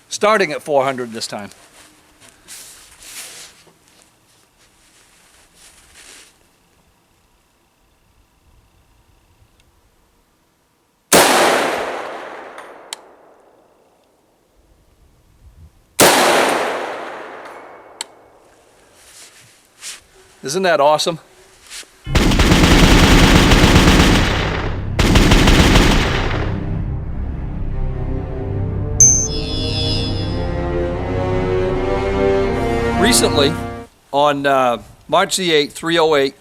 starting at 400 this time. Isn't that awesome? Recently, on March the 8th, 308,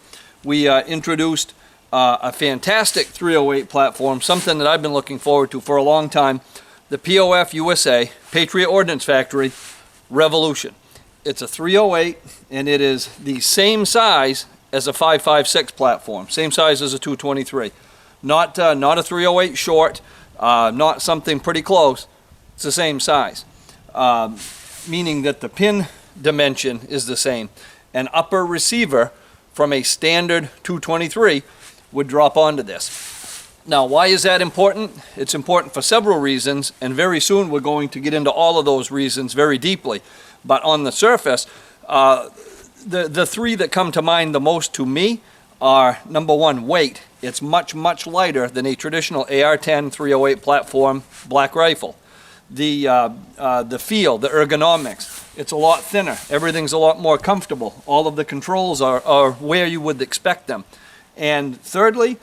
we introduced a fantastic 308 platform, something that I've been looking forward to for a long time, the POF-USA, Patriot Ordnance Factory Revolution. It's a 308, and it is the same size as a 5.56 platform, same size as a 223. Not a 308 short, not something pretty close. It's the same size, meaning that the pin dimension is the same. An upper receiver from a standard 223 would drop onto this. Now, why is that important? It's important for several reasons, and very soon we're going to get into all of those reasons very deeply. But on the surface, the three that come to mind the most to me are, number one, weight. It's much, much lighter than a traditional AR-10 308 platform black rifle. The feel, the ergonomics, it's a lot thinner. Everything's a lot more comfortable. All of the controls are where you would expect them. And thirdly,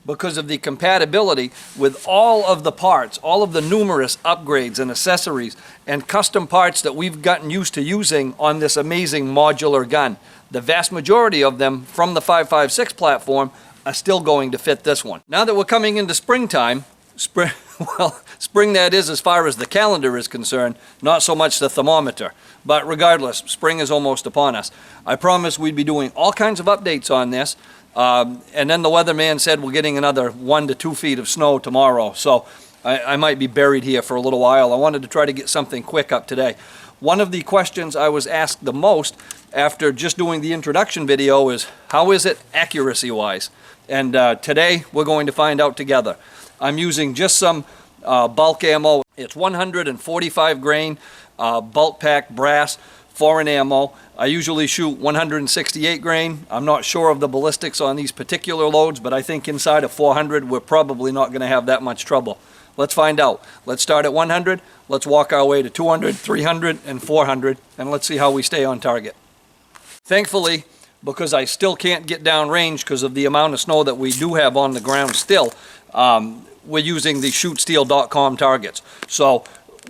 because of the compatibility with all of the parts, all of the numerous upgrades and accessories and custom parts that we've gotten used to using on this amazing modular gun. The vast majority of them from the 5.56 platform are still going to fit this one. Now that we're coming into springtime, spring that is as far as the calendar is concerned, not so much the thermometer. But regardless, spring is almost upon us. I promised we'd be doing all kinds of updates on this. And then the weatherman said we're getting another 1 to 2 feet of snow tomorrow, so I might be buried here for a little while. I wanted to try to get something quick up today. One of the questions I was asked the most after just doing the introduction video is, how is it accuracy-wise? And today we're going to find out together. I'm using just some bulk ammo. It's 145 grain bulk pack brass foreign ammo. I usually shoot 168 grain. I'm not sure of the ballistics on these particular loads, but I think inside of 400 we're probably not going to have that much trouble. Let's find out. Let's start at 100, let's walk our way to 200, 300, and 400, and let's see how we stay on target. Thankfully, because I still can't get down range because of the amount of snow that we do have on the ground still, we're using the shootsteel.com targets. So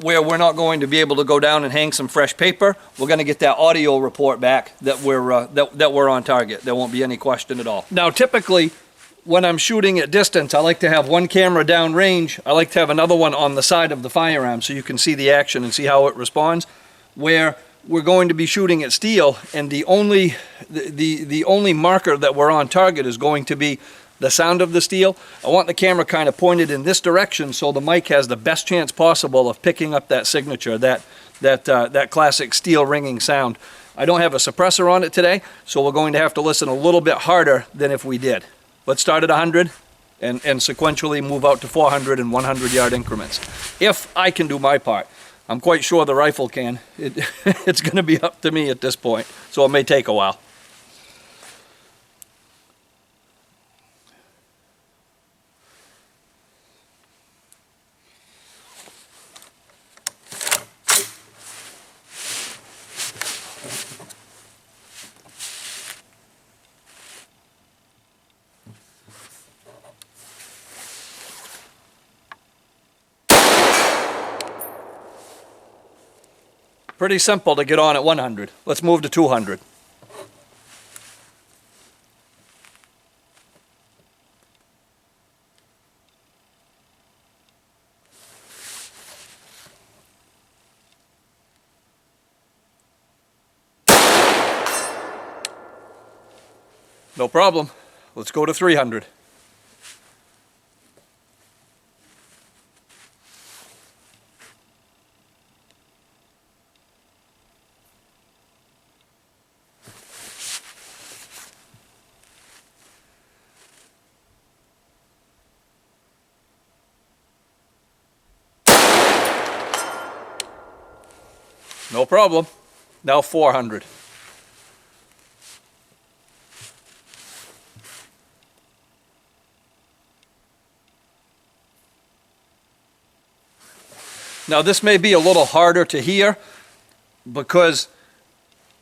where we're not going to be able to go down and hang some fresh paper, we're going to get that audio report back that we're on target. There won't be any question at all. Now, typically, when I'm shooting at distance, I like to have one camera down range. I like to have another one on the side of the firearm so you can see the action and see how it responds. Where we're going to be shooting at steel, and the only marker that we're on target is going to be the sound of the steel. I want the camera kind of pointed in this direction so the mic has the best chance possible of picking up that signature, that classic steel ringing sound. I don't have a suppressor on it today, so we're going to have to listen a little bit harder than if we did. Let's start at 100 and sequentially move out to 400 and 100 yard increments. If I can do my part. I'm quite sure the rifle can. It's going to be up to me at this point, so it may take a while. Pretty simple to get on at 100. Let's move to 200. No problem. Let's go to 300. No problem. Now 400. Now this may be a little harder to hear because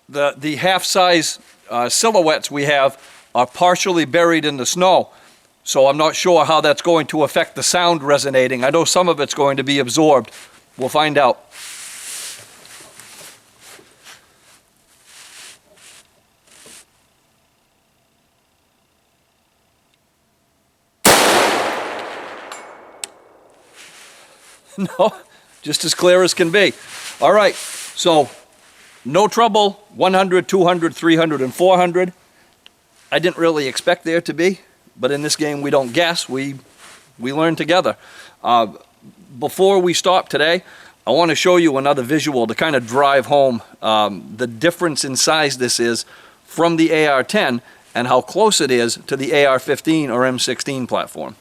the half-size silhouettes we have are partially buried in the snow. So I'm not sure how that's going to affect the sound resonating. I know some of it's going to be absorbed. We'll find out. No, just as clear as can be. All right, so no trouble, 100, 200, 300, and 400. I didn't really expect there to be, but in this game we don't guess, we learn together. Before we stop today, I want to show you another visual to kind of drive home the difference in size this is from the AR-10 and how close it is to the AR-15 or M16 platform.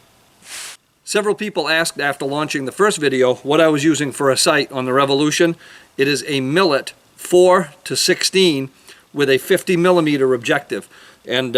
Several people asked after launching the first video what I was using for a sight on the Revolution. It is a Millet 4-16 with a 50mm objective. And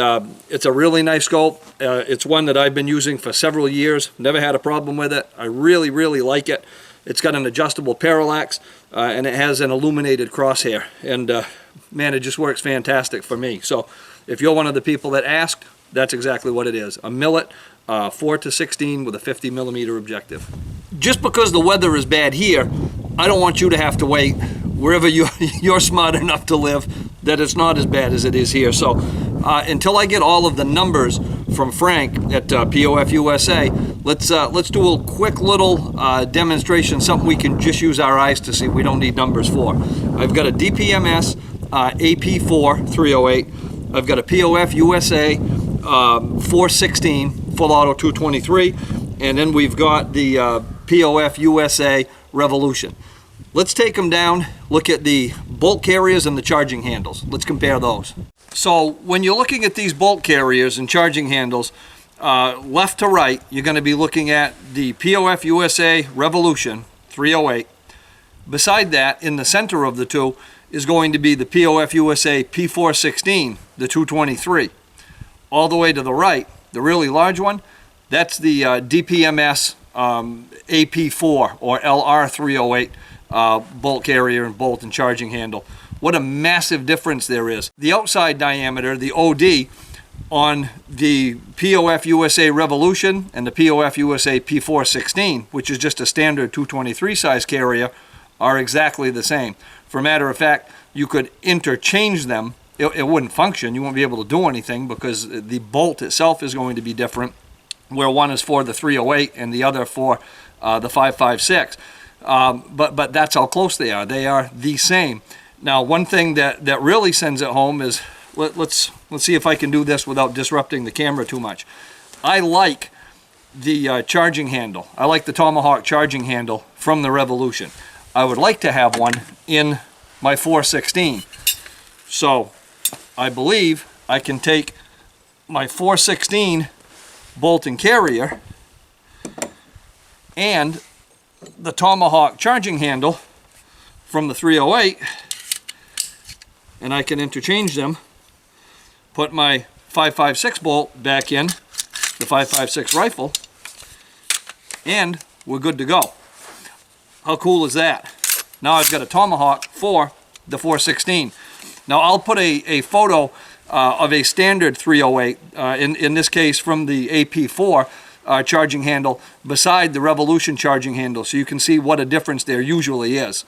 it's a really nice scope. It's one that I've been using for several years. Never had a problem with it. I really, really like it. It's got an adjustable parallax and it has an illuminated crosshair. And man, it just works fantastic for me. So if you're one of the people that asked, that's exactly what it is. A Millet 4-16 with a 50mm objective. Just because the weather is bad here, I don't want you to have to wait wherever you're smart enough to live that it's not as bad as it is here. So until I get all of the numbers from Frank at POF-USA, let's do a quick little demonstration, something we can just use our eyes to see. We don't need numbers for. I've got a DPMS AP4 308. I've got a POF-USA 416 full auto 223, and then we've got the POF-USA Revolution. Let's take them down, look at the bolt carriers and the charging handles. Let's compare those. So when you're looking at these bolt carriers and charging handles, left to right, you're going to be looking at the POF-USA Revolution 308. Beside that, in the center of the two, is going to be the POF-USA P416, the 223. All the way to the right, the really large one, that's the DPMS AP4 or LR308 bolt carrier and bolt and charging handle. What a massive difference there is. The outside diameter, the OD, on the POF-USA Revolution and the POF-USA P416, which is just a standard 223 size carrier, are exactly the same. For a matter of fact, you could interchange them. It wouldn't function. You won't be able to do anything because the bolt itself is going to be different, where one is for the 308 and the other for the 5.56. But that's how close they are. They are the same. Now, one thing that really sends it home is, let's see if I can do this without disrupting the camera too much. I like the charging handle. I like the Tomahawk charging handle from the Revolution. I would like to have one in my 416. So I believe I can take my 416 bolt and carrier and the Tomahawk charging handle from the 308, and I can interchange them, put my 5.56 bolt back in the 5.56 rifle, and we're good to go. How cool is that? Now I've got a Tomahawk for the 416. Now I'll put a photo of a standard 308, in this case from the AP4 charging handle, beside the Revolution charging handle, so you can see what a difference there usually is.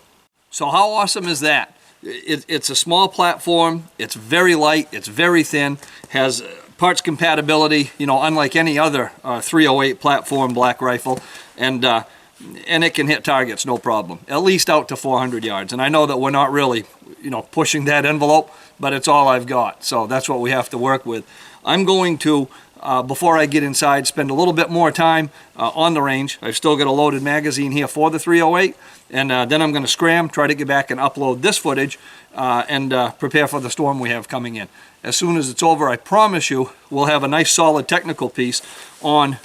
So how awesome is that? It's a small platform, it's very light, it's very thin, has parts compatibility, you know, unlike any other 308 platform black rifle, and it can hit targets no problem, at least out to 400 yards. And I know that we're not really, you know, pushing that envelope, but it's all I've got, so that's what we have to work with. I'm going to, before I get inside, spend a little bit more time on the range. I've still got a loaded magazine here for the 308, and then I'm going to scram, try to get back and upload this footage, and prepare for the storm we have coming in. As soon as it's over, I promise you, we'll have a nice solid technical piece on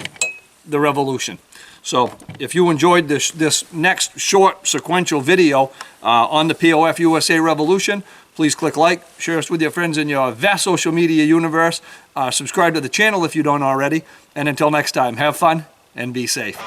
the Revolution. So if you enjoyed this next short sequential video on the POF-USA revolution, please click like, share us with your friends in your vast social media universe, subscribe to the channel if you don't already, and until next time, have fun and be safe.